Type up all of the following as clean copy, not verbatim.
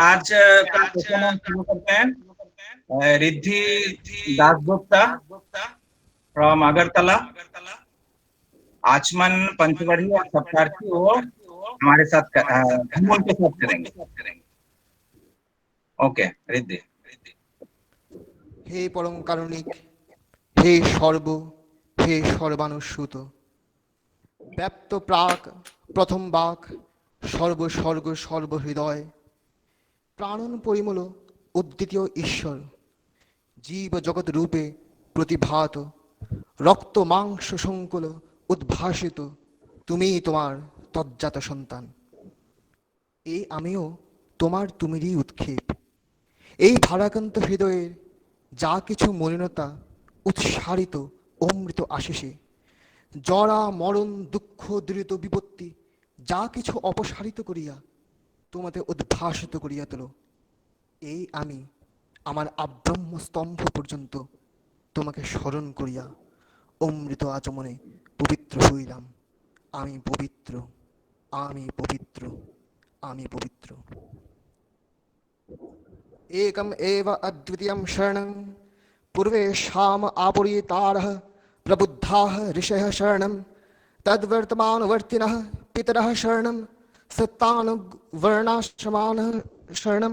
आज का सेशन हम शुरू करते हैं। रिद्धि दासगुप्ता फ्रॉम अगरतला, आचमन पंचवड़ी और सप्तार्थी वो हमारे साथ हम उनके साथ करेंगे। ओके रिद्धि। हे परम कारुणिक, हे সর্ব, হে সর্বানুস্যূত, ব্যাপ্ত প্রাক প্রথম বাক, সর্বস্বর্গ সর্বহৃদয়, প্রাণন পরিমল অদ্বিতীয় ঈশ্বর, জীব জগৎ রূপে প্রতিভাত, রক্ত মাংস সংকুল উদ্ভাসিত, তুমি তোমার তজ্জাত সন্তান। এই আমিও তোমার তুমিরই উৎক্ষেপ। এই ভারাক্রান্ত হৃদয়ের যা কিছু মলিনতা উৎসারিত অমৃত আশিসে, জরা মরণ দুঃখ দৃঢ় বিপত্তি যা কিছু অপসারিত করিয়া তোমাদের উদ্ভাসিত করিয়া তোলো, এই আমি আমার আব্রহ্ম স্তম্ভ পর্যন্ত তোমাকে স্মরণ করিয়া অমৃত আচমনে পবিত্র হইলাম। আমি পবিত্র, আমি পবিত্র, আমি পবিত্র। एकम एव अद्वितीयं शरणं पूर्वेषाम आपुरीतारः प्रबुद्धाः ऋषयः शरणं तद्वर्तमानवर्तिनः पितरः शरणं सत्तानुवर्णाश्रमानः शरणं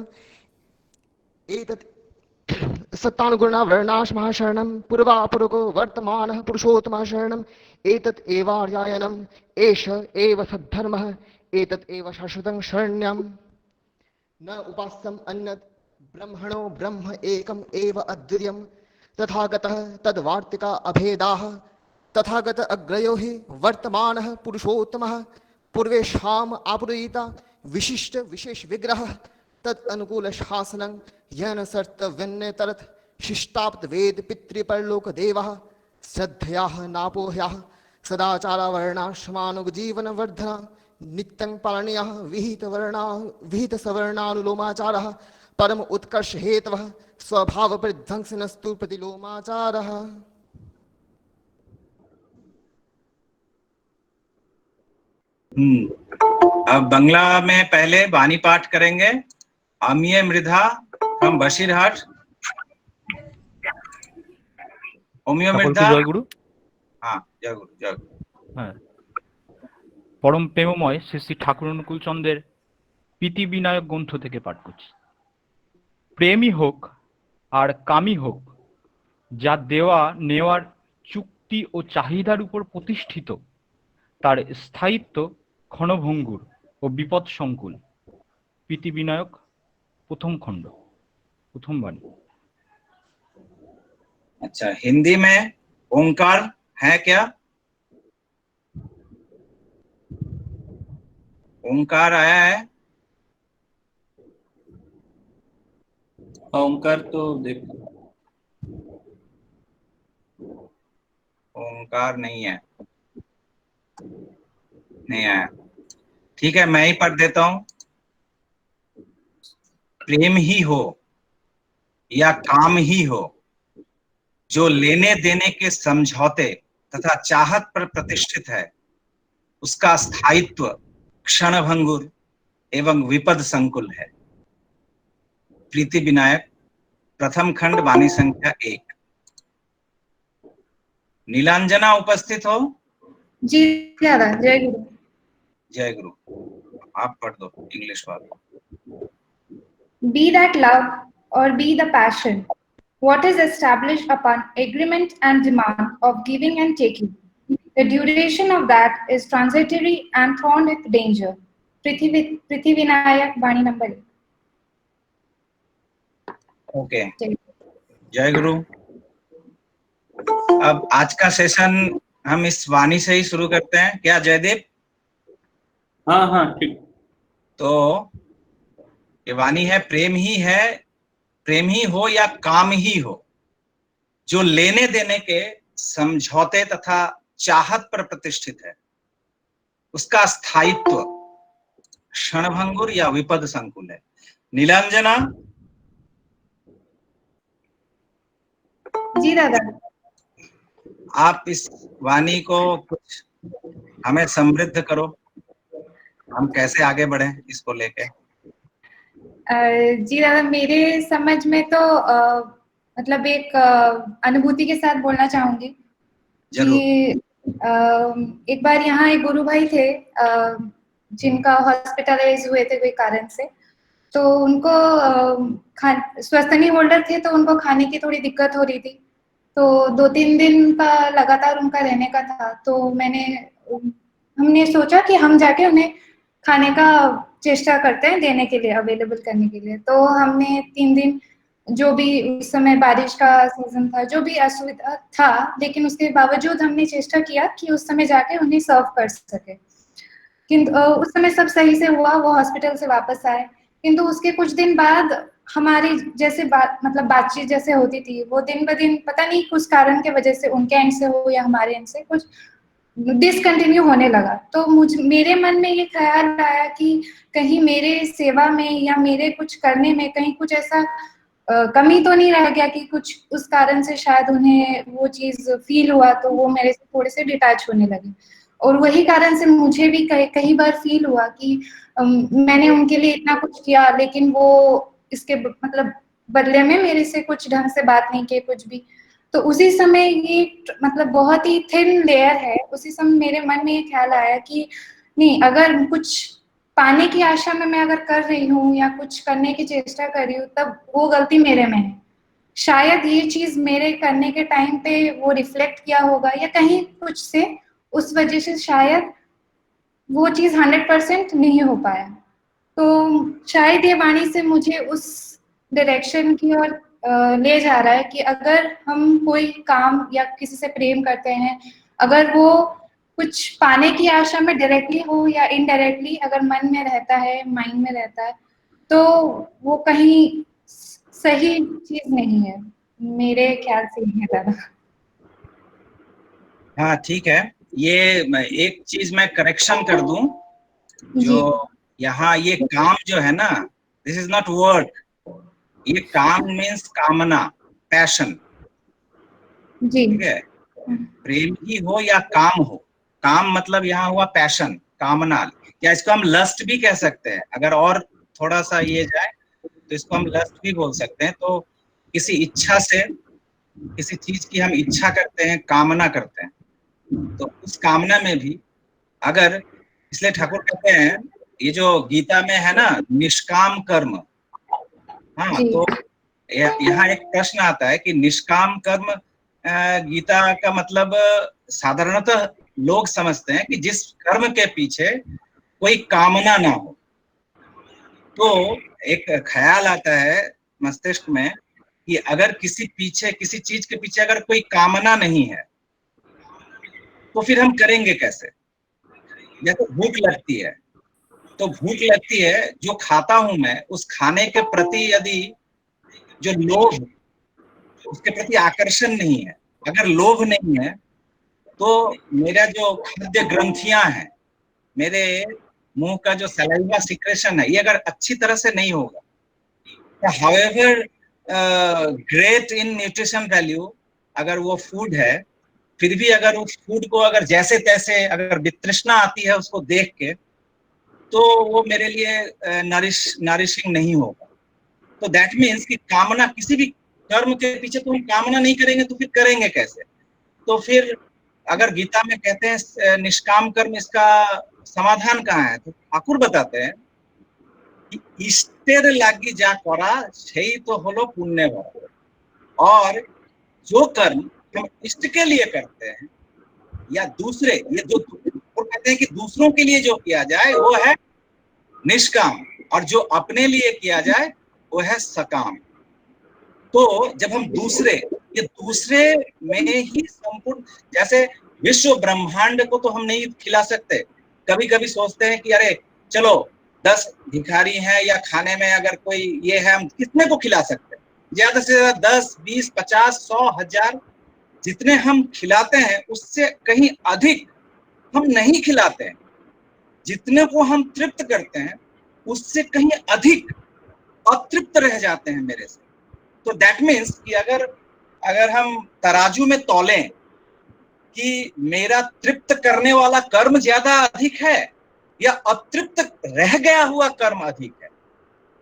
एतत् सत्तानुगुणावर्णाश्रमः शरणं पूर्वापुरुको वर्तमानः पुरुषोत्तमः शरणं एतत् एवार्यायणम् एष एव सद्धर्मः एतत् एव शाश्वतं शरण्यम् न उपास्यम् अन्यत् ब्रह्मणो ब्रह्म एकम एव अद्वितीयं तथागतः तद्वार्तिका अभेदाः तथागत अग्रयो हि वर्तमानः पुरुषोत्तमः पूर्वेषाम् आपुरीता विशिष्ट विशेष विग्रह तद अनुकूल शासनं येन सर्तव्यन्यतरत् शिष्टाप्त वेद पितृपरलोक देवः श्रद्धयाः नापोह्याः सदाचारवर्णाश्रमानुग जीवन वर्धना नित्यं पालनीयः विहित सवर्णानुलोमाचारः परम उत्कर्ष हेतवः स्वभाव परिध्वंसनस्तु प्रतिलोमाचारः। अब बंगला में पहले वाणी पाठ करेंगे। अमीय मृधा फ्रॉम बशीरहाट। अमीय मृधा। जय गुरु। हाँ जय गुरु जय गुरु। हाँ परम प्रेममय श्री श्री ठाकुर अनुकूल चंद्रेर पीति विनायक ग्रंथ থেকে পাঠ করছি। প্রেমই হোক আর কামই হোক, যা দেওয়া নেওয়ার চুক্তি ও চাহিদার উপর প্রতিষ্ঠিত, তার স্থায়িত্ব ক্ষণভঙ্গুর ও বিপদ সংকুল। পীতি বিনায়ক প্রথম খণ্ড প্রথম বাণী। अच्छा हिंदी में ओंकार है क्या? ओंकार आया है? ओंकार तो देख ओंकार नहीं है, नहीं आया। ठीक है मैं ही पढ़ देता हूं। प्रेम ही हो या काम ही हो, जो लेने देने के समझौते तथा चाहत पर प्रतिष्ठित है, उसका स्थायित्व क्षणभंगुर एवं विपद संकुल है। प्रीति विनायक प्रथम खंड वाणी संख्या 1। नीलांजना उपस्थित हो? जी दादा। जय गुरु। जय गुरु। आप पढ़ दो इंग्लिश वाला। Be that love or be the passion, what is established upon agreement and demand of giving and taking, the duration of that is transitory and fraught with danger. Prithvi Vinayak Bani number 1। Okay जय गुरु। अब आज का session हम इस वाणी से ही शुरू करते हैं क्या जयदीप? हाँ हाँ ठीक। तो ये वाणी है प्रेम ही हो या काम ही हो, जो लेने देने के समझौते तथा चाहत पर प्रतिष्ठित है, उसका स्थायित्व क्षणभंगुर या विपद संकुल है। नीलांजना। जी दादा। आप इस वाणी को कुछ हमें समृद्ध करो, हम कैसे आगे बढ़े इसको लेके। जी दादा, मेरे समझ में तो मतलब एक अनुभूति के साथ बोलना चाहूंगी जरूर। कि एक बार यहाँ एक गुरु भाई थे जिनका हॉस्पिटलाइज हुए थे कोई कारण से। तो उनको स्वस्तनी होल्डर थे, तो उनको खाने की थोड़ी दिक्कत हो रही थी। तो 2-3 दिन का लगातार उनका रहने का था। तो हमने सोचा कि हम जाके उन्हें खाने का चेष्टा करते हैं देने के लिए, अवेलेबल करने के लिए। तो हमने 3 दिन, जो भी उस समय बारिश का सीजन था, जो भी असुविधा था, लेकिन उसके बावजूद हमने चेष्टा किया कि उस समय जाके उन्हें सर्व कर सके। किंतु उस समय सब सही से हुआ, वो हॉस्पिटल से वापस आए। किंतु उसके कुछ दिन बाद हमारी जैसे बातचीत जैसे होती थी, वो दिन ब दिन पता नहीं कुछ कारण के वजह से, उनके एंड से हो या हमारे एंड से, कुछ डिसकंटिन्यू होने लगा। तो मेरे मन में ये ख्याल आया कि कहीं मेरे सेवा में या मेरे कुछ करने में कहीं कुछ ऐसा कमी तो नहीं रह गया कि कुछ उस कारण से शायद उन्हें वो चीज फील हुआ, तो वो मेरे से थोड़े से डिटैच होने लगे। और वही कारण से मुझे भी कई बार फील हुआ कि मैंने उनके लिए इतना कुछ किया, लेकिन वो इसके बदले में मेरे से कुछ ढंग से बात नहीं किए, कुछ भी। तो उसी समय ये बहुत ही थिन लेयर है, उसी समय मेरे मन में ये ख्याल आया कि नहीं, अगर कुछ पाने की आशा में मैं अगर कर रही हूँ या कुछ करने की चेष्टा कर रही हूँ, तब वो गलती मेरे में है। शायद ये चीज मेरे करने के टाइम पे वो रिफ्लेक्ट किया होगा, या कहीं कुछ से उस वजह से शायद वो चीज 100% नहीं हो पाया। तो शायद ये वाणी से मुझे उस डायरेक्शन की ओर ले जा रहा है कि अगर हम कोई काम या किसी से प्रेम करते हैं, अगर वो कुछ पाने की आशा में डायरेक्टली हो या इनडायरेक्टली अगर मन में रहता है, माइंड में रहता है, तो वो कहीं सही चीज नहीं है। मेरे ख्याल से ये है दादा। हाँ ठीक है। ये एक चीज मैं करेक्शन कर दूं, जी जो यहाँ ये काम जो है ना, दिस इज नॉट वर्क। ये काम मीन्स कामना, पैशन। जी ठीक है, प्रेम ही हो या काम हो, काम मतलब यहाँ हुआ पैशन, कामना, या इसको हम लस्ट भी कह सकते हैं। अगर और थोड़ा सा ये जाए तो इसको हम लस्ट भी बोल सकते हैं। तो किसी इच्छा से, किसी चीज की हम इच्छा करते हैं, कामना करते हैं, तो उस कामना में भी अगर, इसलिए ठाकुर कहते हैं, ये जो गीता में है ना, निष्काम कर्म। हाँ, जी तो यहाँ एक प्रश्न आता है कि निष्काम कर्म, गीता का मतलब साधारणतः लोग समझते हैं कि जिस कर्म के पीछे कोई कामना ना हो। तो एक ख्याल आता है मस्तिष्क में कि अगर किसी चीज के पीछे अगर कोई कामना नहीं है, तो फिर हम करेंगे कैसे? जैसे भूख लगती है, तो भूख लगती है, जो खाता हूं मैं, उस खाने के प्रति यदि जो लोभ, उसके प्रति आकर्षण नहीं है, अगर लोभ नहीं है, तो मेरा जो खाद्य ग्रंथियां हैं, मेरे मुंह का जो सलाइवा सिक्रेशन है, ये अगर अच्छी तरह से नहीं होगा, तो however great in nutrition value अगर वो फूड है, फिर भी अगर उस फूड को अगर जैसे तैसे अगर वितृष्णा आती है उसको देख के, तो वो मेरे लिए नरिशिंग नहीं होगा। तो दैट मीन्स कि कामना, किसी भी कर्म के पीछे तो हम कामना नहीं करेंगे, तो फिर करेंगे कैसे? तो फिर अगर गीता में कहते हैं निष्काम कर्म, इसका समाधान कहाँ है? तो ठाकुर बताते हैं कि इष्टेर लागी जा करा সেই तो हलो पुण्य भरा। और जो कर्म हम इष्ट के लिए करते हैं या दूसरे, ये जो वो कहते हैं कि दूसरों के लिए जो किया जाए वो है निष्काम, और जो अपने लिए किया जाए वो है सकाम। तो जब हम ये दूसरे में ही संपूर्ण, जैसे विश्व ब्रह्मांड को तो हम नहीं खिला सकते। कभी कभी सोचते हैं कि अरे चलो 10 भिखारी हैं, या खाने में अगर कोई ये है, हम कितने को खिला सकते हैं? ज्यादा से ज्यादा 10, 20, 50, 100, 1000, जितने हम खिलाते हैं उससे कहीं अधिक हम नहीं खिलाते हैं। जितने को हम तृप्त करते हैं उससे कहीं अधिक अतृप्त रह जाते हैं मेरे से। तो दैट मीन्स कि अगर हम तराजू में तौलें कि मेरा तृप्त करने वाला कर्म ज्यादा अधिक है या अतृप्त रह गया हुआ कर्म अधिक है,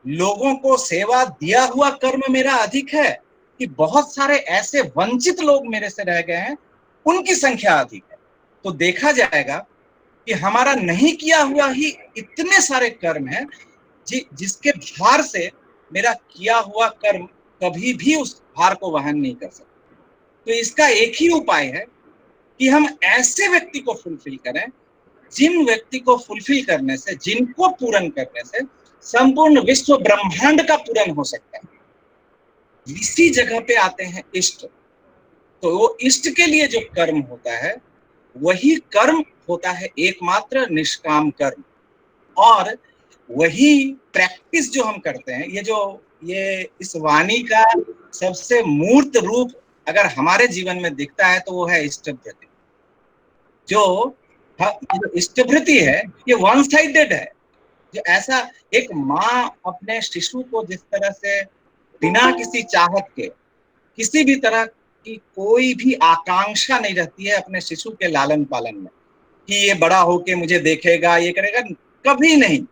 लोगों को सेवा दिया हुआ कर्म मेरा अधिक है कि बहुत सारे ऐसे वंचित लोग मेरे से रह गए हैं, उनकी संख्या अधिक है। तो देखा जाएगा कि हमारा नहीं किया हुआ ही इतने सारे कर्म हैं जिसके भार से मेरा किया हुआ कर्म कभी भी उस भार को वहन नहीं कर सकता। तो इसका एक ही उपाय है कि हम ऐसे व्यक्ति को फुलफिल करें, जिन व्यक्ति को फुलफिल करने से, जिनको पूर्ण करने से संपूर्ण विश्व ब्रह्मांड का पूर्ण हो सकता है। इसी जगह पे आते हैं इष्ट। तो वो इष्ट के लिए जो कर्म होता है, वही कर्म होता है एकमात्र निष्काम कर्म। और वही प्रैक्टिस जो हम करते हैं, ये इस वाणी का सबसे मूर्त रूप अगर हमारे जीवन में दिखता है तो वो है इष्टभृति। जो इष्टभृति है ये वन साइडेड है। जो ऐसा एक माँ अपने शिशु को जिस तरह से बिना किसी चाहत के, किसी भी तरह की कोई भी आकांक्षा नहीं रहती है अपने शिशु के लालन पालन में कि ये बड़ा होके मुझे देखेगा, ये करेगा, कभी नहीं।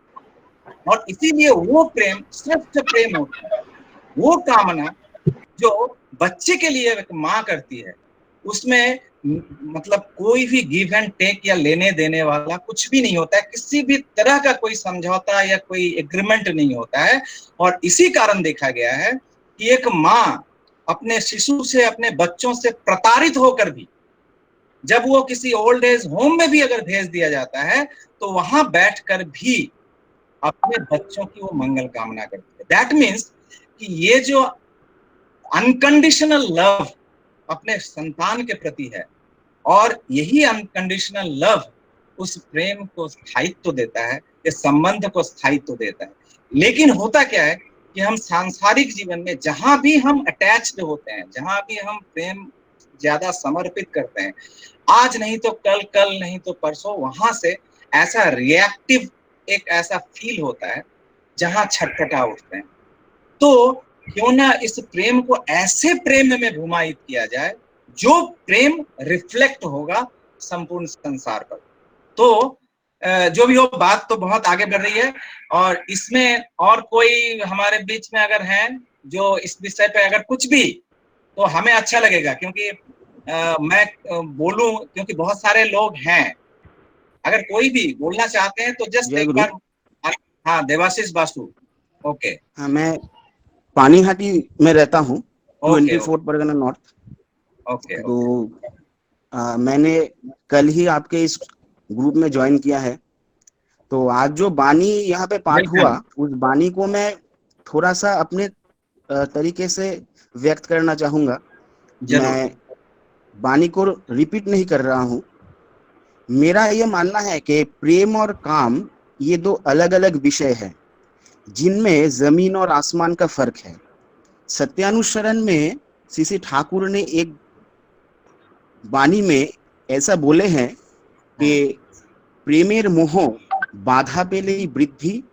और इसीलिए वो प्रेम श्रेष्ठ प्रेम होता है। वो कामना जो बच्चे के लिए एक माँ करती है, उसमें मतलब कोई भी गिव एंड टेक या लेने देने वाला कुछ भी नहीं होता है, किसी भी तरह का कोई समझौता या कोई एग्रीमेंट नहीं होता है। और इसी कारण देखा गया है कि एक माँ अपने शिशु से, अपने बच्चों से प्रताड़ित होकर भी जब वो किसी ओल्ड एज होम में भी अगर भेज दिया जाता है तो वहां बैठकर भी अपने बच्चों की वो मंगल कामना करती है। दैट मीन्स कि ये जो अनकंडीशनल लव अपने संतान के प्रति है, और यही अनकंडीशनल लव उस प्रेम को स्थायित्व देता है, इस संबंध को स्थायित्व देता है। लेकिन होता क्या है कि हम सांसारिक जीवन में जहां भी हम अटैच्ड होते हैं, जहां भी हम प्रेम ज्यादा समर्पित करते हैं, आज नहीं तो कल, कल नहीं तो परसों, वहां से ऐसा रिएक्टिव एक ऐसा फील होता है जहां छटपटा उठते हैं। तो क्यों ना इस प्रेम को ऐसे प्रेम में घुमायित किया जाए जो प्रेम रिफ्लेक्ट होगा संपूर्ण संसार पर। तो जो भी हो, बात तो बहुत आगे बढ़ रही है। और इसमें और कोई हमारे बीच में अगर हैं जो इस विषय पे अगर कुछ भी, तो हमें अच्छा लगेगा, क्योंकि मैं बोलूं क्योंकि बहुत सारे लोग हैं। अगर कोई भी बोलना चाहते हैं तो जस्ट एक बार। हाँ, देवाशीष बासु। ओके। हाँ, मैं पानीहाटी में रहता हूँ, 24 परगना नॉर्थ। ओके। तो मैंने कल ही आपके इस ग्रुप में ज्वाइन किया है। तो आज जो बानी यहाँ पे पाठ हुआ, उस बानी को मैं थोड़ा सा अपने तरीके से व्यक्त करना चाहूंगा। मैं बानी को रिपीट नहीं कर रहा हूँ। मेरा ये मानना है कि प्रेम और काम ये दो अलग अलग विषय हैं, जिनमें जमीन और आसमान का फर्क है। सत्यानुसरण में श्री ठाकुर ने एक बानी में ऐसा बोले हैं कि प्रेमेर मोह बाधा पेलेई बृद्धि,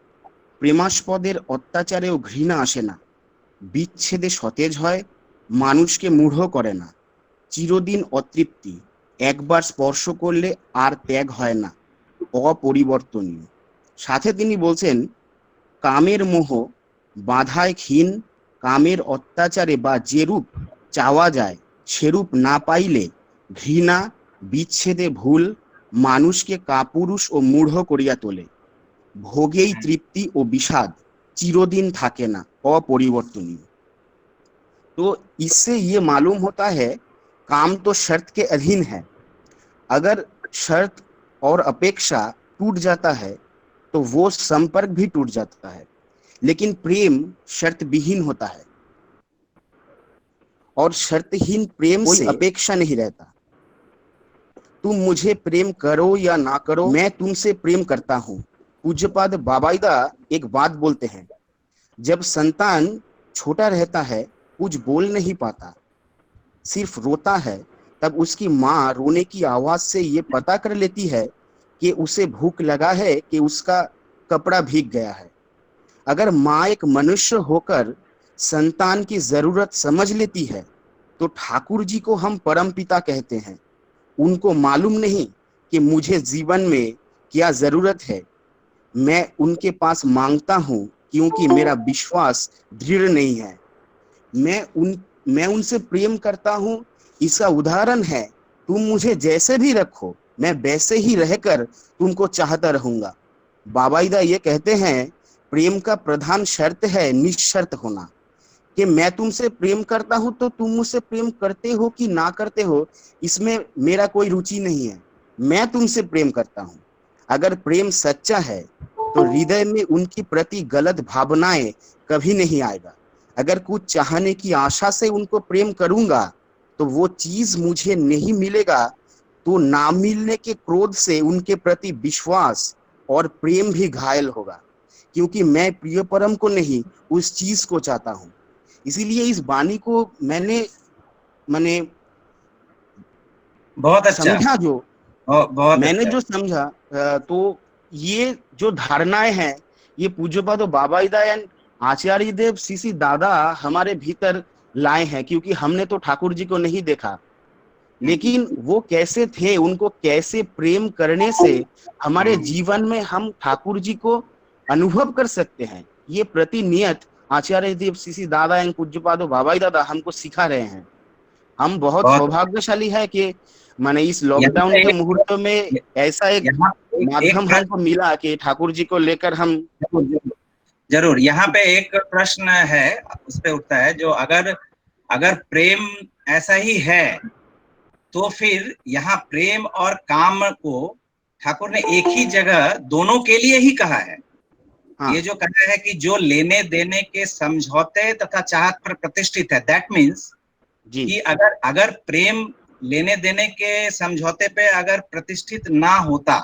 प्रेमास्पदेर अत्याचारे ও ঘৃণা আসে না, বিচ্ছেদে সতেজ হয়, মানুষকে মূঢ় করে না, চিরদিন অতৃপ্তি, একবার স্পর্শ করলে আর ত্যাগ হয় না, অপরিবর্তনীয়। সাথে তিনি বলছেন কামের মোহ বাধায় ক্ষীণ, কামের অত্যাচারে বা যেরূপ চাওয়া যায় সেরূপ না পাইলে ঘৃণা বিচ্ছেদে ভুল মানুষকে কাপুরুষ ও মূঢ় করিয়া তোলে, ভোগেই তৃপ্তি ও বিষাদ চিরদিন থাকে না, अपरिवर्तनीय। तो इससे ये मालूम होता है काम तो शर्त के अधीन है। अगर शर्त और अपेक्षा टूट जाता है तो वो संपर्क भी टूट जाता है, लेकिन प्रेम शर्त विहीन होता है और शर्तहीन प्रेम से अपेक्षा नहीं रहता। तुम मुझे प्रेम करो या ना करो, मैं तुमसे प्रेम करता हूँ। पूज्यपाद बाबाईदा एक बात बोलते हैं, जब संतान छोटा रहता है, कुछ बोल नहीं पाता, सिर्फ रोता है, तब उसकी माँ रोने की आवाज से ये पता कर लेती है कि उसे भूख लगा है, कि उसका कपड़ा भीग गया है। अगर माँ एक मनुष्य होकर संतान की जरूरत समझ लेती है तो ठाकुर जी को हम परम पिता कहते हैं। उनको मालूम नहीं कि मुझे जीवन में क्या जरूरत है, मैं उनके पास मांगता हूँ क्योंकि मेरा विश्वास दृढ़ नहीं है। मैं उनसे प्रेम करता हूँ। इसका उदाहरण है, तुम मुझे जैसे भी रखो मैं वैसे ही रहकर तुमको चाहता रहूंगा। बाबाईदा ये कहते हैं, प्रेम का प्रधान शर्त है निशर्त होना, कि मैं तुमसे प्रेम करता हूं तो तुम मुझसे प्रेम करते हो कि ना करते हो, इसमें मेरा कोई रुचि नहीं है। मैं तुमसे प्रेम करता हूं। अगर प्रेम सच्चा है तो हृदय में उनकी प्रति गलत भावनाएं कभी नहीं आएगा। अगर कुछ चाहने की आशा से उनको प्रेम करूंगा तो वो चीज मुझे नहीं मिलेगा, तो ना मिलने के क्रोध से उनके प्रति विश्वास और प्रेम भी घायल होगा, क्योंकि मैं प्रिय परम को नहीं उस चीज को चाहता हूं। इसीलिए इस वाणी को मैंने बहुत अच्छा। समझा, बहुत मैंने अच्छा। जो समझा, तो ये जो धारणाएं हैं, ये पूज्यपाद बाबाईदा एंड आचार्य देव सीसी दादा हमारे भीतर लाए हैं, क्योंकि हमने तो ठाकुर जी को नहीं देखा, लेकिन वो कैसे थे, उनको कैसे प्रेम करने से हमारे जीवन में हम ठाकुर जी को अनुभव कर सकते हैं, ये प्रतिनियत आचार्य देव सीसी दादा एंड पूज्यपाद बाबाई दादा हमको सिखा रहे हैं। हम बहुत बहुत सौभाग्यशाली है कि माने इस यहाँ लॉकडाउन पे के मुहूर्त में ऐसा एक यहाँ एक माध्यम हमको मिला कि ठाकुर जी को लेकर हम प्रश्न जरूर यहाँ पे एक प्रश्न है, उस पे उठता है, जो अगर अगर प्रेम ऐसा ही है तो फिर यहाँ प्रेम और काम को ठाकुर ने एक ही जगह दोनों के लिए ही कहा है। हाँ, ये जो कहा है कि जो लेने देने के समझौते तथा चाहत पर प्रतिष्ठित है, दैट मीन्स जी कि अगर प्रेम लेने देने के समझौते पे अगर प्रतिष्ठित ना होता,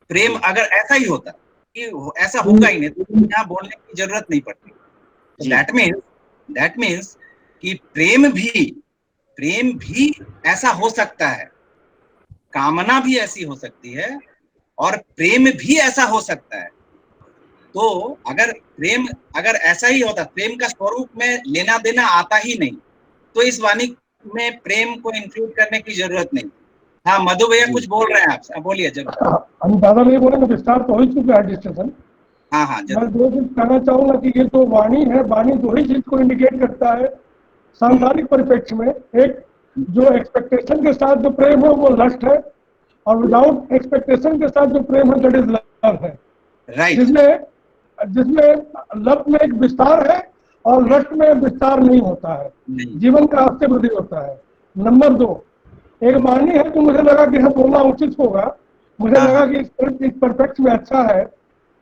प्रेम जी अगर ऐसा ही होता कि ऐसा होगा ही नहीं, तो यहाँ बोलने की जरूरत नहीं पड़ती। तो जी दैट मीन्स कि प्रेम भी ऐसा हो सकता है, कामना भी ऐसी हो सकती है और प्रेम भी ऐसा हो सकता है। तो अगर ऐसा ही होता, प्रेम का स्वरूप में लेना देना आता ही नहीं, तो इस वाणी में प्रेम को इंक्लूड करने की जरूरत नहीं। हाँ, मधु भैया जी कुछ बोल रहे हैं आप, बोलिए जरूर। हम ज्यादा नहीं बोलेंगे, विस्तार तो हो ही चुका है डिस्कशन। हाँ हाँ मैं जरूर। दो चीज कहना चाहूंगा कि ये जो वाणी है, वाणी दो ही चीज को इंडिकेट करता है सांसारिक परिप्रेक्ष्य में। एक, जो एक्सपेक्टेशन के साथ जो प्रेम है वो लस्ट है, और विदाउट एक्सपेक्टेशन के साथ जो प्रेम है दैट इज लव है। राइट। जिसमें लव में एक विस्तार है और लस्ट में विस्तार नहीं होता है, जीवन का हास्य वृद्धि होता है। नंबर दो, एक वाणी है तो मुझे लगा कि हाँ बोलना उचित होगा, मुझे लगा कि इस परफेक्ट में अच्छा है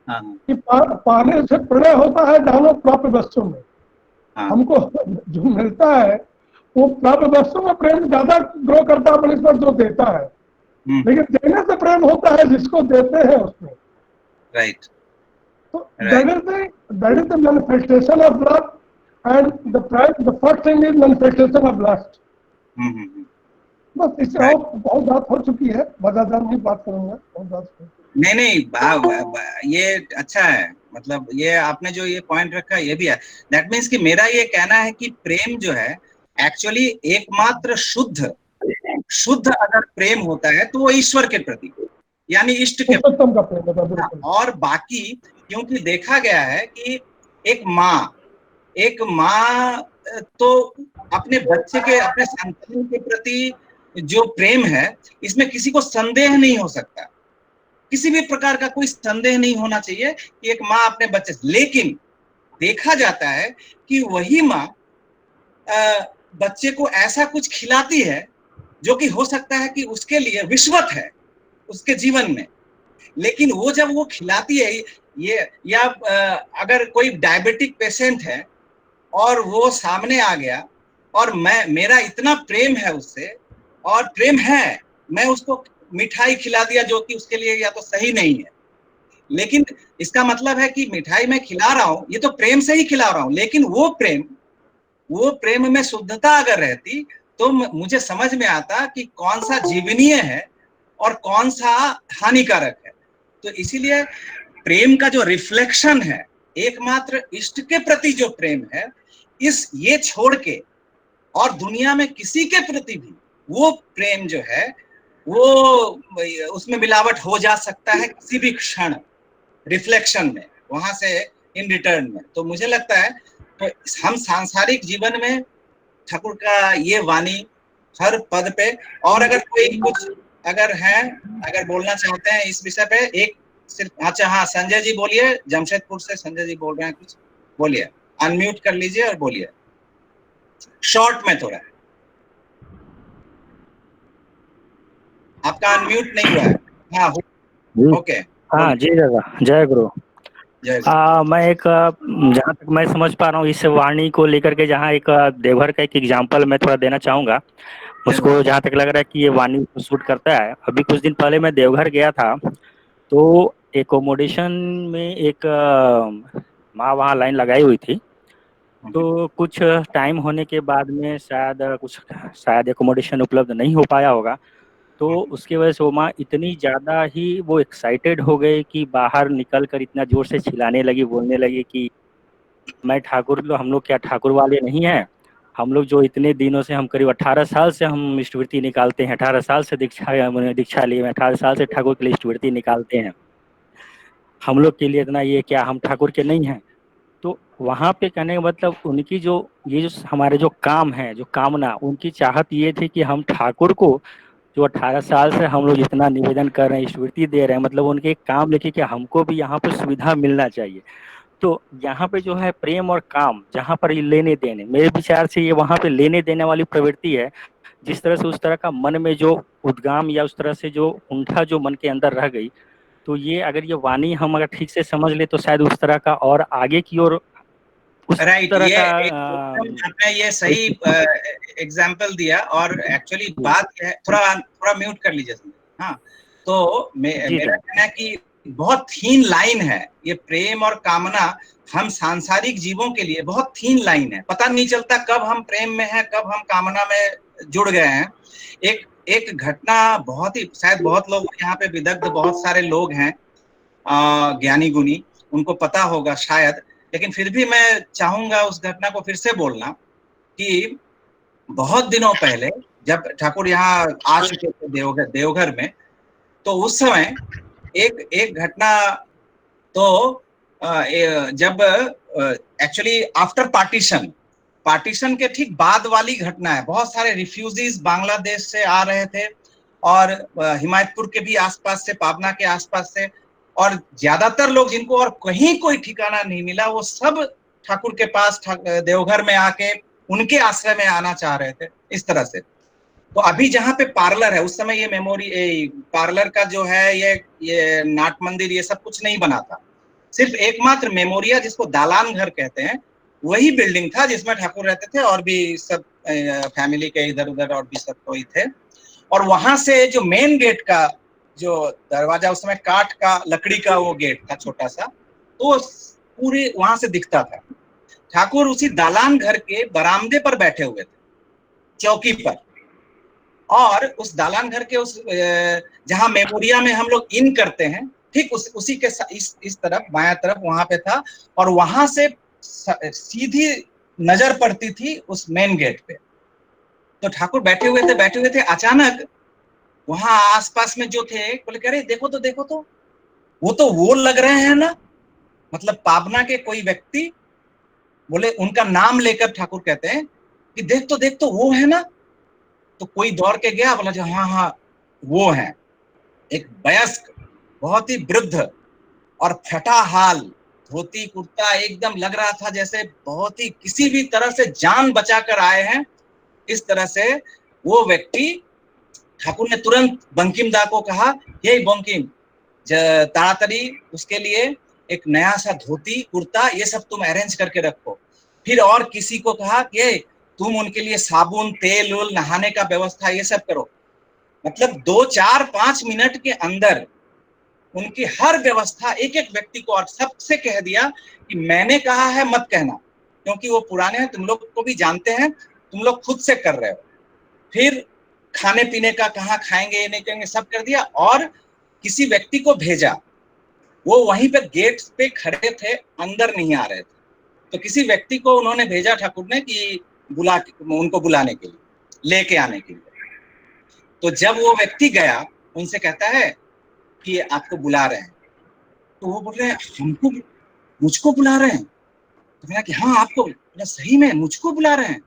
कि पाने से प्रणय होता है जानो प्राप्त वस्तु में। हमको जो मिलता है वो प्राप्त वस्तु में प्रेम ज्यादा ग्रो करता है पर जो देता है, लेकिन देने से प्रेम होता है जिसको देते हैं उसमें। Right. So that is the manifestation of love, and the first thing is manifestation of lust. बस इससे और बहुत बात हो चुकी है, ज्यादा नहीं बात करूंगा, बहुत बात। नहीं, ये अच्छा है, मतलब ये आपने जो ये पॉइंट रखा ये भी है। दैट मीन्स कि मेरा ये कहना है कि प्रेम जो है एक्चुअली एकमात्र शुद्ध अगर प्रेम होता है तो वो ईश्वर के प्रति, यानी इष्ट के प्रति। और बाकी क्योंकि देखा गया है कि एक माँ तो अपने बच्चे के, अपने संतान के प्रति जो प्रेम है, इसमें किसी को संदेह नहीं हो सकता, किसी भी प्रकार का कोई संदेह नहीं होना चाहिए कि एक माँ अपने बच्चे से। लेकिन देखा जाता है कि वही माँ बच्चे को ऐसा कुछ खिलाती है जो कि हो सकता है कि उसके लिए विश्वत है उसके जीवन में, लेकिन वो जब वो खिलाती है ये, या अगर कोई डायबिटिक पेशेंट है और वो सामने आ गया और मेरा इतना प्रेम है उससे, और प्रेम है, मैं उसको मिठाई खिला दिया जो कि उसके लिए या तो सही नहीं है, लेकिन इसका मतलब है कि मिठाई मैं खिला रहा हूं, ये तो प्रेम से ही खिला रहा हूं, लेकिन वो प्रेम में शुद्धता अगर रहती तो मुझे समझ में आता कि कौन सा जीवनीय है और कौन सा हानिकारक है। तो इसीलिए प्रेम का जो रिफ्लेक्शन है, एकमात्र इष्ट के प्रति जो प्रेम है, ये छोड़ के और दुनिया में किसी के प्रति भी वो प्रेम जो है वो उसमें मिलावट हो जा सकता है किसी भी क्षण रिफ्लेक्शन में, वहां से इन रिटर्न में। तो मुझे लगता है तो हम सांसारिक जीवन में ठाकुर का ये वाणी हर पद पे, और अगर कोई कुछ अगर बोलना चाहते हैं इस विषय पे एक सिर्फ, अच्छा हाँ संजय जी बोलिए, जमशेदपुर से संजय जी बोल रहे हैं, कुछ बोलिए, अनम्यूट कर लीजिए और बोलिए शॉर्ट में थोड़ा। आपका अनम्यूट नहीं हुआ है। हाँ ओके। हाँ जी दादा, जय गुरु। जय मैं एक जहाँ तक मैं समझ पा रहा हूँ इस वाणी को लेकर के, जहाँ एक देवघर का एक एग्जाम्पल मैं थोड़ा देना चाहूंगा। उसको जहाँ तक लग रहा है कि ये वाणी को सूट करता है। अभी कुछ दिन पहले मैं देवघर गया था, तो एकोमोडेशन में एक माँ वहाँ लाइन लगाई हुई थी। तो कुछ टाइम होने के बाद में शायद एकोमोडेशन उपलब्ध नहीं हो पाया होगा। तो उसकी वजह से वो माँ इतनी ज़्यादा ही वो एक्साइटेड हो गए कि बाहर निकल कर इतना जोर से चिल्लाने लगी, बोलने लगी कि मैं ठाकुर, हम लोग क्या ठाकुर वाले नहीं हैं? हम लोग जो इतने दिनों से, हम करीब 18 साल से हम इष्टवृत्ति निकालते हैं, 18 साल से दीक्षा लिए, 18 साल से ठाकुर के लिए इष्टवृत्ति निकालते हैं। हम लोग के लिए इतना ये क्या, हम ठाकुर के नहीं हैं? तो वहाँ पे कहने का मतलब उनकी जो ये जो हमारे जो काम है, जो कामना, उनकी चाहत ये थी कि हम ठाकुर को जो 18 साल से हम लोग इतना निवेदन कर रहे हैं, स्वीकृति दे रहे हैं, मतलब उनके काम लेके कि हमको भी यहाँ पर सुविधा मिलना चाहिए। तो यहाँ पे जो है प्रेम और काम, जहाँ पर ये लेने देने, मेरे विचार से ये वहाँ पे लेने देने वाली प्रवृत्ति है। जिस तरह से उस तरह का मन में जो उद्गाम या उस तरह से जो कुंठा जो मन के अंदर रह गई, तो ये अगर ये वाणी हम अगर ठीक से समझ ले तो शायद उस तरह का और आगे की ओर उस राइट, तरह ये का आपने ये सही एग्जाम्पल दिया। और एक्चुअली बात यह है, थोड़ा म्यूट कर लीजिए। हाँ, तो मेरा कहना है कि बहुत थीन लाइन है ये प्रेम और कामना। हम सांसारिक जीवों के लिए बहुत थीन लाइन है, पता नहीं चलता कब हम प्रेम में हैं, कब हम कामना में जुड़ गए हैं। एक घटना, बहुत ही शायद बहुत लोग यहाँ पे विदग्ध बहुत सारे लोग हैं, ज्ञानी गुणी, उनको पता होगा शायद, लेकिन फिर भी मैं चाहूंगा उस घटना को फिर से बोलना कि बहुत दिनों पहले जब ठाकुर यहाँ आ चुके थे देवघर में, तो उस समय एक घटना, तो जब एक्चुअली आफ्टर पार्टीशन के ठीक बाद वाली घटना है। बहुत सारे रिफ्यूजीज बांग्लादेश से आ रहे थे और हिमायतपुर के भी आसपास से, पाबना के आसपास से, और ज्यादातर लोग जिनको और कहीं कोई ठिकाना नहीं मिला, वो सब ठाकुर के पास देवघर में आके उनके आश्रय में आना चाह रहे थे, इस तरह से। तो अभी जहाँ पे पार्लर है, उस समय ये पार्लर का जो है, ये नाट मंदिर, ये सब कुछ नहीं बना था। सिर्फ एकमात्र मेमोरिया, जिसको दालान घर कहते हैं, वही बिल्डिंग था जिसमें ठाकुर रहते थे, और भी सब फैमिली के इधर उधर और भी सब कोई थे। और वहां से जो मेन गेट का जो दरवाजा, उस समय काठ का, लकड़ी का वो गेट था छोटा सा, तो पूरे वहां से दिखता था। ठाकुर उसी दालान घर के बरामदे पर बैठे हुए थे, चौकी पर, और उस दालान घर के उस जहां मेमोरिया में हम लोग इन करते हैं, ठीक उसी के इस तरफ, बायां तरफ वहां पे था। और वहां से सीधी नजर पड़ती थी उस मेन गेट पे। तो ठाकुर बैठे हुए थे, अचानक वहां आसपास में जो थे बोले, कह रहे देखो तो वो लग रहे हैं ना, मतलब पाबना के कोई व्यक्ति, बोले उनका नाम लेकर ठाकुर कहते हैं कि देख तो वो है ना। तो कोई दौड़ के गया, बोला जो हाँ वो है। एक वयस्क, बहुत ही वृद्ध और फटा हाल, धोती कुर्ता, एकदम लग रहा था जैसे बहुत ही किसी भी तरह से जान बचा कर आए हैं, इस तरह से वो व्यक्ति। ठाकुर ने तुरंत बंकिम दा को कहा, ये बंकिम, ताड़ाताड़ी उसके लिए एक नया सा धोती कुर्ता ये सब तुम अरेंज करके रखो। फिर और किसी को कहा कि तुम उनके लिए साबुन, तेल उल, नहाने का व्यवस्था ये सब करो। मतलब 2-4-5 मिनट के अंदर उनकी हर व्यवस्था एक एक व्यक्ति को, और सबसे कह दिया कि मैंने कहा है मत कहना, क्योंकि वो पुराने हैं, तुम लोग को भी जानते हैं, तुम लोग खुद से कर रहे हो। फिर खाने पीने का कहाँ खाएंगे ये नहीं करेंगे, सब कर दिया। और किसी व्यक्ति को भेजा, वो वहीं पे गेट पे खड़े थे, अंदर नहीं आ रहे थे। तो किसी व्यक्ति को उन्होंने भेजा ठाकुर ने कि उनको बुलाने के लिए, लेके आने के लिए। तो जब वो व्यक्ति गया, उनसे कहता है कि आपको बुला रहे हैं। तो वो बोल रहे हैं हमको मुझको बुला रहे हैं? तो बोला कि हाँ आपको। बोला सही में मुझको बुला रहे हैं?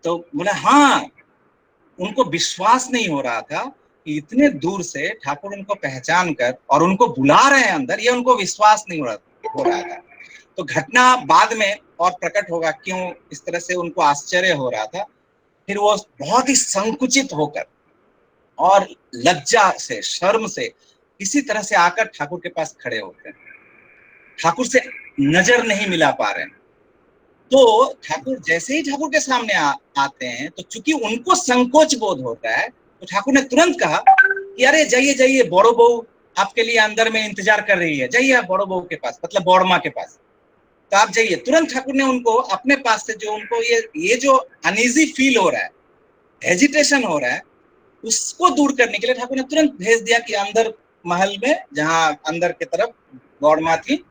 तो बोला हाँ। उनको विश्वास नहीं हो रहा था कि इतने दूर से ठाकुर उनको पहचान कर और उनको बुला रहे हैं अंदर, ये उनको विश्वास नहीं हो रहा था। तो घटना बाद में और प्रकट होगा क्यों इस तरह से उनको आश्चर्य हो रहा था। फिर वो बहुत ही संकुचित होकर और लज्जा से, शर्म से किसी तरह से आकर ठाकुर के पास खड़े होते हैं, ठाकुर से नजर नहीं मिला पा रहे हैं। तो ठाकुर जैसे ही ठाकुर के सामने आते हैं तो चूंकि उनको संकोच बोध होता है, तो ठाकुर ने तुरंत कहा कि अरे जाइए जाइए, बड़ो बहू आपके लिए अंदर में इंतजार कर रही है, जाइए आप बड़ो बहू के पास, मतलब बौड़मा के पास, तो आप जाइए। तुरंत ठाकुर ने उनको अपने पास से जो उनको ये जो अनईजी फील हो रहा है, हेजिटेशन हो रहा है, उसको दूर करने के लिए ठाकुर ने तुरंत भेज दिया कि अंदर महल में, जहां अंदर की तरफ बौड़मा थी,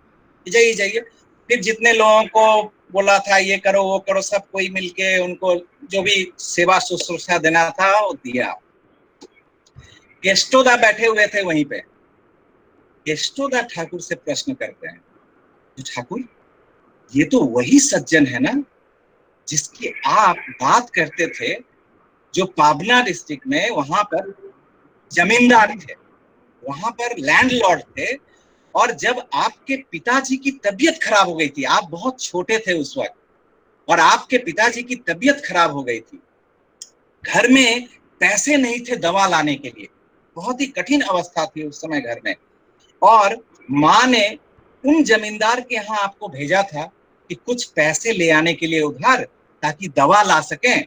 जाइए जाइए। फिर जितने लोगों को बोला था ये करो वो करो, सब कोई मिलके उनको जो भी सेवा शुश्रूषा देना था वो दिया। केष्टोदा बैठे हुए थे वहीं पे। केष्टोदा ठाकुर से प्रश्न करते हैं, तो ठाकुर ये तो वही सज्जन है ना जिसकी आप बात करते थे, जो पाबना डिस्ट्रिक्ट में वहां पर जमींदार थे, वहां पर लैंडलॉर्ड थे, और जब आपके पिताजी की तबीयत खराब हो गई थी, आप बहुत छोटे थे उस वक्त, और आपके पिताजी की तबीयत खराब हो गई थी, घर में पैसे नहीं थे दवा लाने के लिए, बहुत ही कठिन अवस्था थी उस समय घर में, और माँ ने उन जमींदार के यहाँ आपको भेजा था कि कुछ पैसे ले आने के लिए उधार, ताकि दवा ला सकें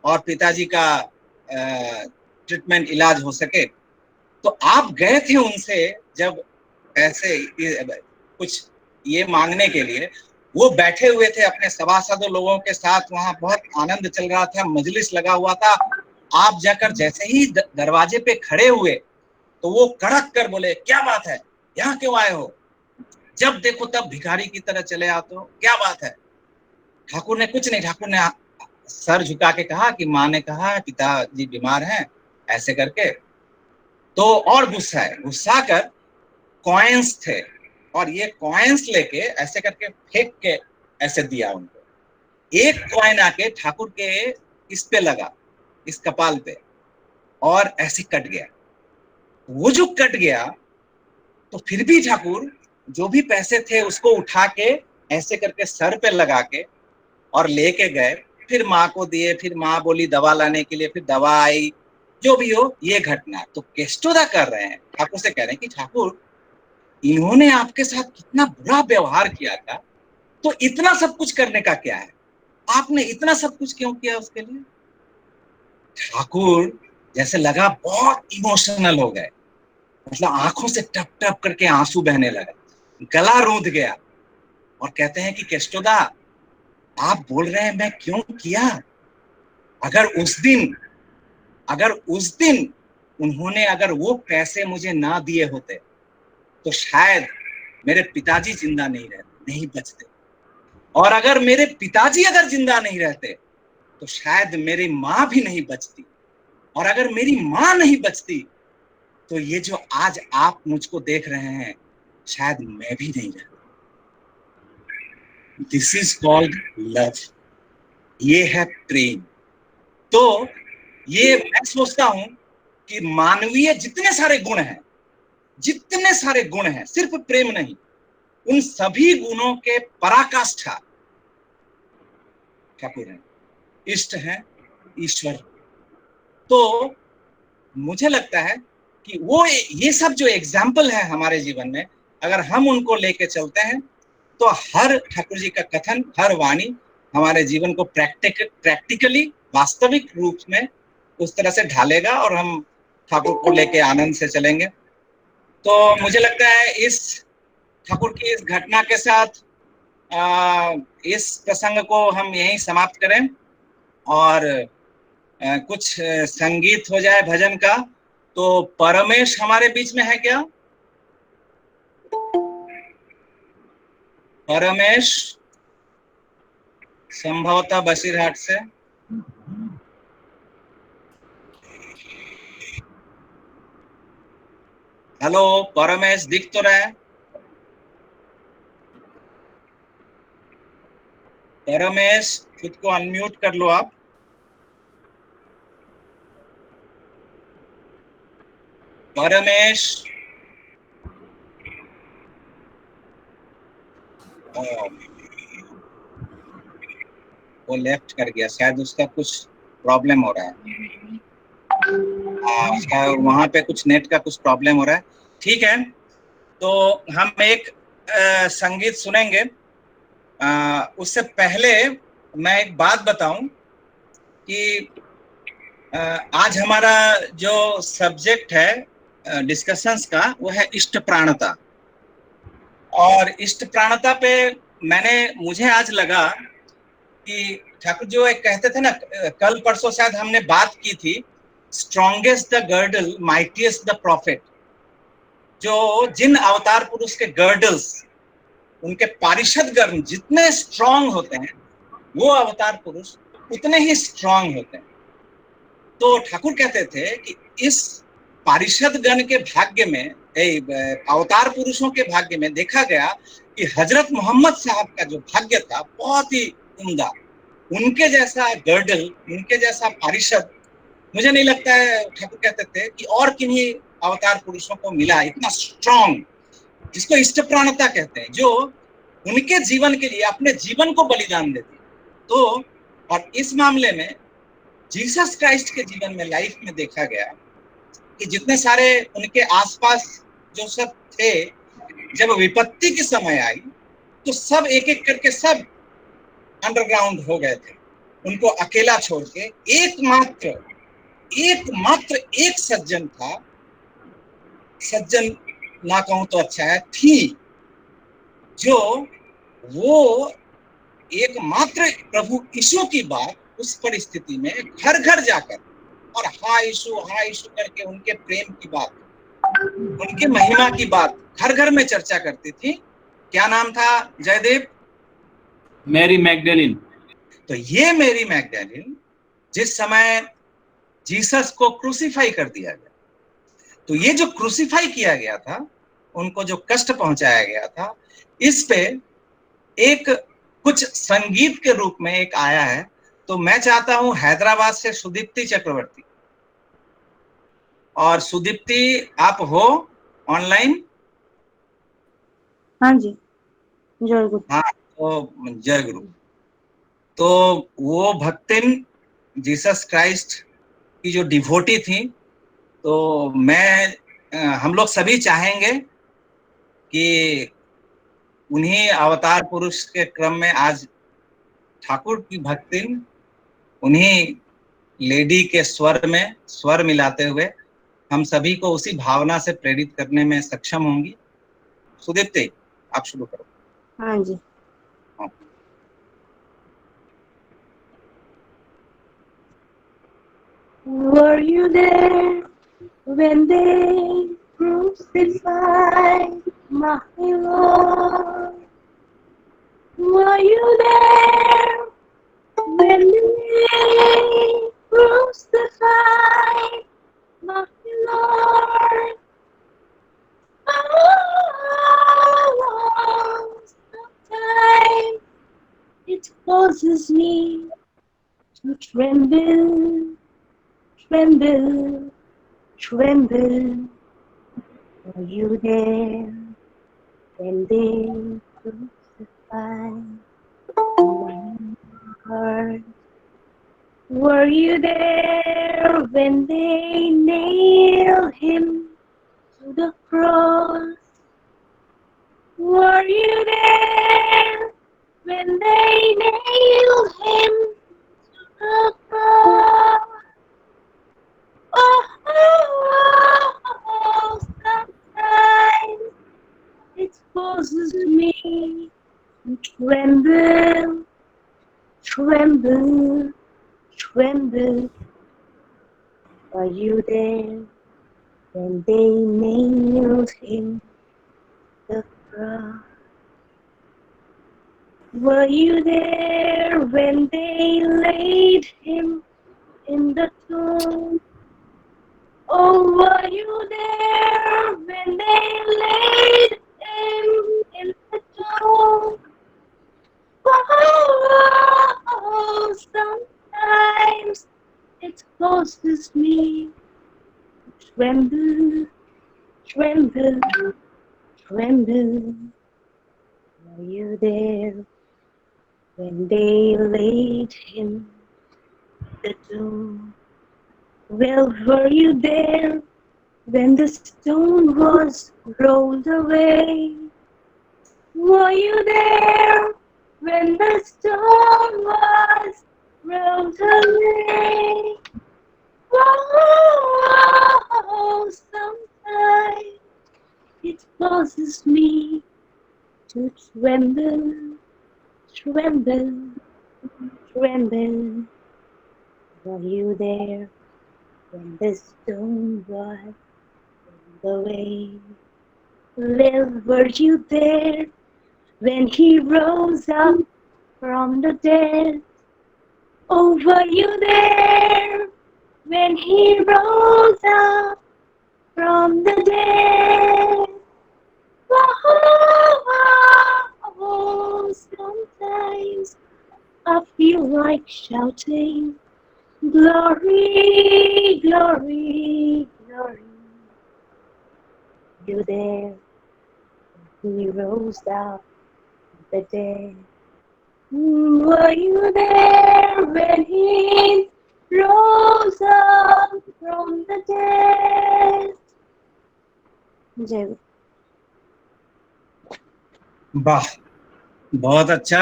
और पिताजी का ट्रीटमेंट इलाज हो सके। तो आप गए थे उनसे जब पैसे कुछ ये मांगने के लिए, वो बैठे हुए थे अपने सभासदों लोगों के साथ, वहां बहुत आनंद चल रहा था, मजलिस लगा हुआ था। आप जाकर जैसे ही दरवाजे पे खड़े हुए तो वो कड़क कर बोले, क्या बात है, यहाँ क्यों आए हो? जब देखो तब भिखारी की तरह चले आते हो, क्या बात है? ठाकुर ने कुछ नहीं, ठाकुर ने सर झुका के कहा कि माँ ने कहा पिताजी बीमार हैं, ऐसे करके। तो और गुस्सा है, गुस्सा कर कॉइन्स थे, और ये कॉइन्स लेके ऐसे करके फेंक के ऐसे दिया उनको। एक कॉइन आके ठाकुर के इस पे लगा, इस कपाल पे, और ऐसे कट गया। वो जो कट गया तो फिर भी ठाकुर जो भी पैसे थे उसको उठा के ऐसे करके सर पे लगा के और लेके गए, फिर माँ को दिए, फिर माँ बोली दवा लाने के लिए, फिर दवा आई, जो भी हो ये घटना। तो केष्टोदा कर रहे हैं, ठाकुर से कह रहे हैं कि ठाकुर इन्होंने आपके साथ कितना बुरा व्यवहार किया था, तो इतना सब कुछ करने का क्या है, आपने इतना सब कुछ क्यों किया उसके लिए? ठाकुर जैसे लगा बहुत इमोशनल हो गए, मतलब आंखों से टप टप करके आंसू बहने लगा, गला रूंध गया, और कहते हैं कि केष्टोदा आप बोल रहे हैं मैं क्यों किया? अगर उस दिन उन्होंने अगर वो पैसे मुझे ना दिए होते तो शायद मेरे पिताजी जिंदा नहीं बचते, और अगर मेरे पिताजी अगर जिंदा नहीं रहते तो शायद मेरी माँ भी नहीं बचती, और अगर मेरी माँ नहीं बचती तो ये जो आज आप मुझको देख रहे हैं शायद मैं भी नहीं रहता। दिस इज कॉल्ड लव, ये है प्रेम। तो ये मैं सोचता हूं कि मानवीय जितने सारे गुण हैं, सिर्फ प्रेम नहीं, उन सभी गुणों के पराकाष्ठा ठाकुर हैं, इष्ट हैं, ईश्वर। तो मुझे लगता है कि वो ये सब जो एग्जाम्पल है हमारे जीवन में, अगर हम उनको लेके चलते हैं तो हर ठाकुर जी का कथन, हर वाणी हमारे जीवन को प्रैक्टिकली, वास्तविक रूप में उस तरह से ढालेगा, और हम ठाकुर को लेके आनंद से चलेंगे। तो मुझे लगता है इस ठाकुर की इस घटना के साथ इस प्रसंग को हम यहीं समाप्त करें, और कुछ संगीत हो जाए भजन का। तो परमेश हमारे बीच में है क्या? परमेश संभवतः बसीरहाट से। हेलो परमेश, दिख तो रहा है? रमेश खुद को अनम्यूट कर लो आप। रमेश वो लेफ्ट कर गया, शायद उसका कुछ प्रॉब्लम हो रहा है। उसका वहां पे कुछ नेट का कुछ प्रॉब्लम हो रहा है। ठीक है, तो हम एक संगीत सुनेंगे। उससे पहले मैं एक बात बताऊं कि आज हमारा जो सब्जेक्ट है डिस्कशंस का वो है इष्ट प्राणता। और इष्ट प्राणता पे मुझे आज लगा कि ठाकुर जो एक कहते थे ना, कल परसों शायद हमने बात की थी, strongest the girdle mightiest the profit. जो जिन अवतार पुरुष के गर्डल्स, उनके पारिषद गर्म जितने स्ट्रांग होते हैं, वो अवतार पुरुष उतने ही स्ट्रांग होते हैं। तो ठाकुर कहते थे कि इस पारिषद गण के भाग्य में, अवतार पुरुषों के भाग्य में देखा गया कि हजरत मोहम्मद साहब का जो भाग्य था बहुत ही उम्दा। उनके जैसा गर्डल, उनके जैसा पारिषद मुझे नहीं लगता है, ठाकुर कहते थे कि और किन्हीं अवतार पुरुषों को मिला इतना स्ट्रांग, जिसको इष्ट प्राणता कहते हैं, जो उनके जीवन के लिए अपने जीवन को बलिदान देते। तो और इस मामले में जीसस क्राइस्ट के जीवन में, लाइफ में देखा गया कि जितने सारे उनके आसपास जो सब थे, जब विपत्ति के समय आई तो सब एक एक करके सब अंडरग्राउंड हो गए थे, उनको अकेला छोड़ के। एकमात्र एक सज्जन था, सज्जन ना कहूं तो अच्छा है, थी, जो वो एकमात्र प्रभु यीशु की बात उस परिस्थिति में घर घर जाकर और हा यीशु करके उनके प्रेम की बात, उनके महिमा की बात घर घर में चर्चा करती थी। क्या नाम था जयदेव? Mary Magdalene. तो ये मैरी मैगडलिन, जिस समय जीसस को क्रूसीफाई कर दिया गया, तो ये जो क्रूसीफाई किया गया था, उनको जो कष्ट पहुंचाया गया था, इस पे एक कुछ संगीत के रूप में एक आया है। तो मैं चाहता हूं हैदराबाद से सुदीप्ति चक्रवर्ती, और सुदीप्ति आप हो ऑनलाइन? हाँ जी, जय गुरु। हाँ, तो जय गुरु। तो वो भक्तिन जीसस क्राइस्ट की जो डिवोटी थी, तो हम लोग सभी चाहेंगे कि उन्हीं अवतार पुरुष के क्रम में आज ठाकुर की भक्तिन उन्हीं लेडी के स्वर में स्वर मिलाते हुए हम सभी को उसी भावना से प्रेरित करने में सक्षम होंगी। सुदीप्ति, आप शुरू करो। हाँ जी। Were you there when they crucified my Lord? Were you there when they crucified my Lord? Oh, sometimes it causes me to tremble. Tremble, tremble. Were you there when they crucified my Lord? Were you there when they nailed him to the cross? Were you there when they nailed him to the cross? Oh, sometimes it causes me to tremble, tremble, tremble. Are you there when they nailed him to the cross? Were you there when they laid him in the tomb? Oh, were you there when they laid him in the tomb? Oh, tremble, tremble, tremble. Were you there when they laid him in the tomb? Well, were you there when the stone was rolled away? Were you there when the stone was rolled away? Oh, sometimes it causes me to tremble, tremble, tremble. Were you there when the stone was rolled away? Well, were you there when he rose up from the dead? Oh, were you there when he rose up from the dead? Oh, sometimes I feel like shouting, glory, glory, glory. You there when he rose up from the dead? Were you there when he rose up from the dead? जय गुरु। वाह, बहुत अच्छा।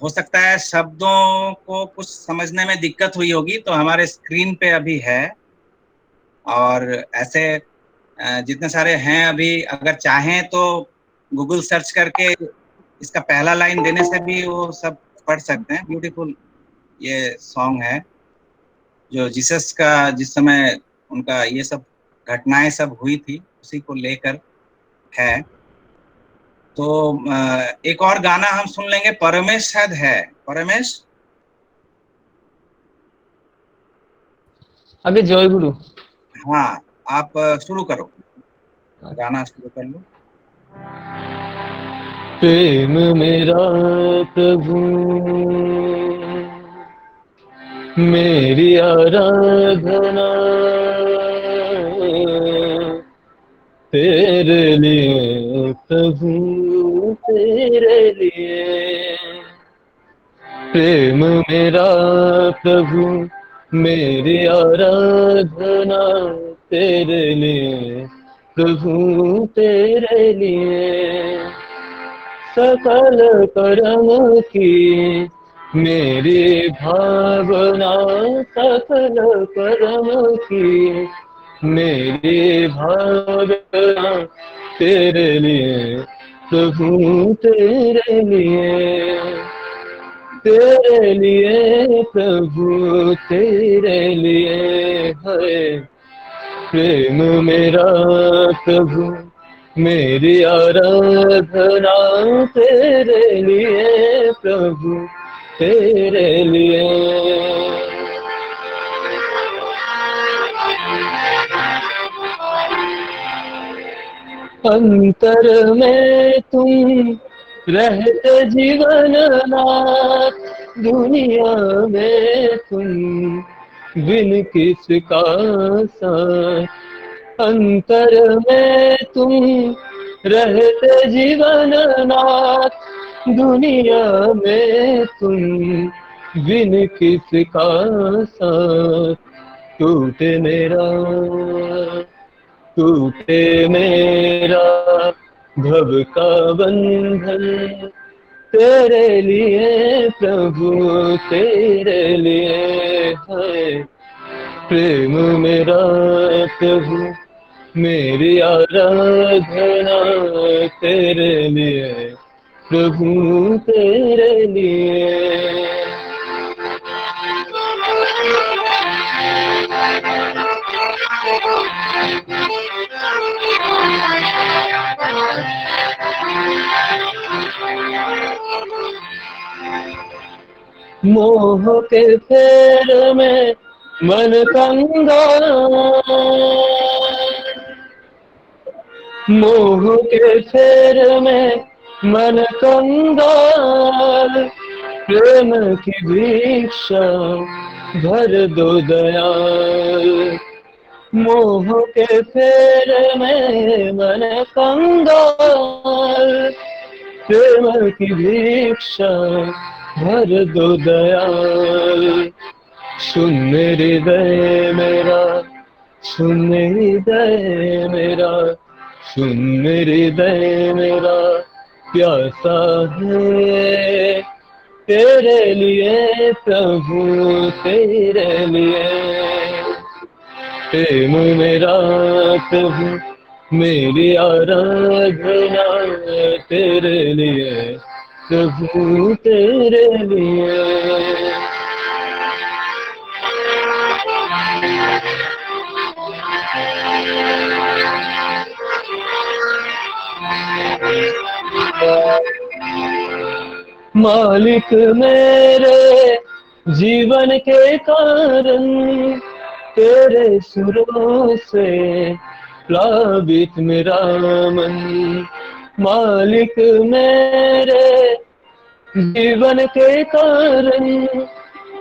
हो सकता है शब्दों को कुछ समझने में दिक्कत हुई होगी, तो हमारे स्क्रीन पे अभी है, और ऐसे जितने सारे हैं अभी, अगर चाहें तो गूगल सर्च करके इसका पहला लाइन देने से भी वो सब पढ़ सकते हैं। ब्यूटीफुल ये सॉन्ग है, जो जीसस का जिस समय उनका ये सब घटनाएं सब हुई थी उसी को लेकर है। तो एक और गाना हम सुन लेंगे, परमेश शायद है। परमेश आगे जय गुरु। हाँ, आप शुरू करो, गाना शुरू कर लो। प्रेम मेरा प्रभु मेरी आराधना तेरे लिए प्रभु तेरे लिए। प्रेम मेरा प्रभु मेरी आराधना तेरे लिए प्रभु तेरे लिए। सकल कर्म की मेरी भावना सकल कर्म की मेरी भावना तेरे लिए प्रभु तेरे लिए। तेरे लिए प्रभु तेरे लिए है। प्रेम मेरा प्रभु मेरी आराधना तेरे लिए प्रभु तेरे लिए। अंतर में तुम रहते जीवन नाथ, दुनिया में तुम बिन किसका साथ। अंतर में तुम रहते जीवन नाथ, दुनिया में तुम बिन किसका साथ। टूटे मेरा भव का बंधन तेरे लिए प्रभु तेरे लिए है। प्रेम मेरा प्रभु मेरी आराधना तेरे लिए प्रभु तेरे लिए। मोह के फेर में मन कंगाल, मोह के फेर में मन कंगाल। प्रेम की भिक्षा भर दो दयाल, मोह के फेर में मन कंगाल, प्रेम की भिक्षा भर दो दयाल। शून्य हृदय मेरा, शून्य हृदय मेरा, शून्य हृदय मेरा प्यासा है तेरे लिए प्रभु, तेरे लिए। प्रेम मेरा प्रभु, मेरी आराधना तेरे लिए प्रभु, तेरे लिए। मालिक मेरे जीवन के कारण, तेरे सुरों से प्लावित मेरा मन। मालिक मेरे जीवन के कारण,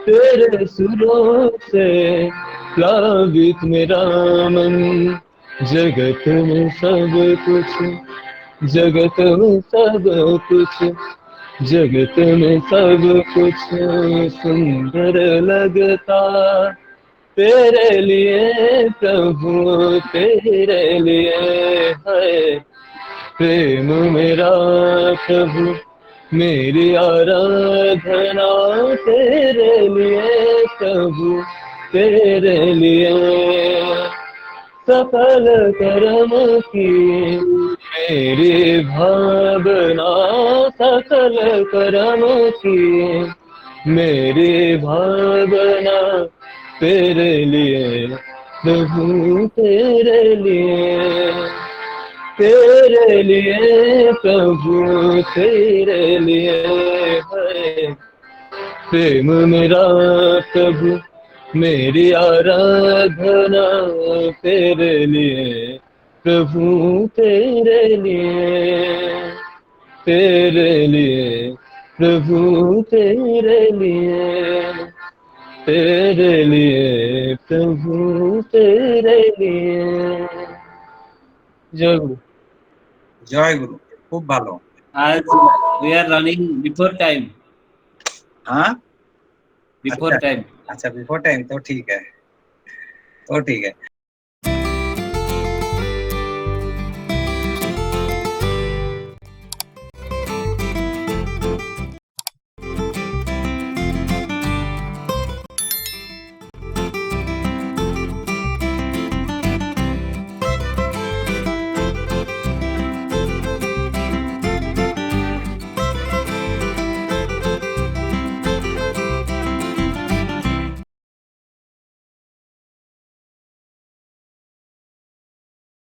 तेरे सुरों से प्लावित मेरा मन। जगत में सब कुछ, जगत में सब कुछ, जगत में सब कुछ सुंदर लगता तेरे लिए प्रभु, तेरे लिए है। प्रेम मेरा प्रभु, मेरी आराधना तेरे लिए प्रभु, तेरे लिए। सकल कर्म की मेरी भावना, सकल कर्म की मेरी भावना तेरे लिए प्रभु, तेरे लिए। तेरे लिए प्रभु, तेरे लिए है। प्रेम मेरा प्रभु, मेरी आराधना तेरे लिए प्रभु, तेरे लिए। तेरे लिए प्रभु, तेरे लिए। तेरे लिए प्रभु, तेरे लिए। जय गुरु। জয় গুরু, খুব ভালো। As we are running before time. हाँ, Before time. अच्छा बिफोर टाइम तो ठीक है, तो ठीक है।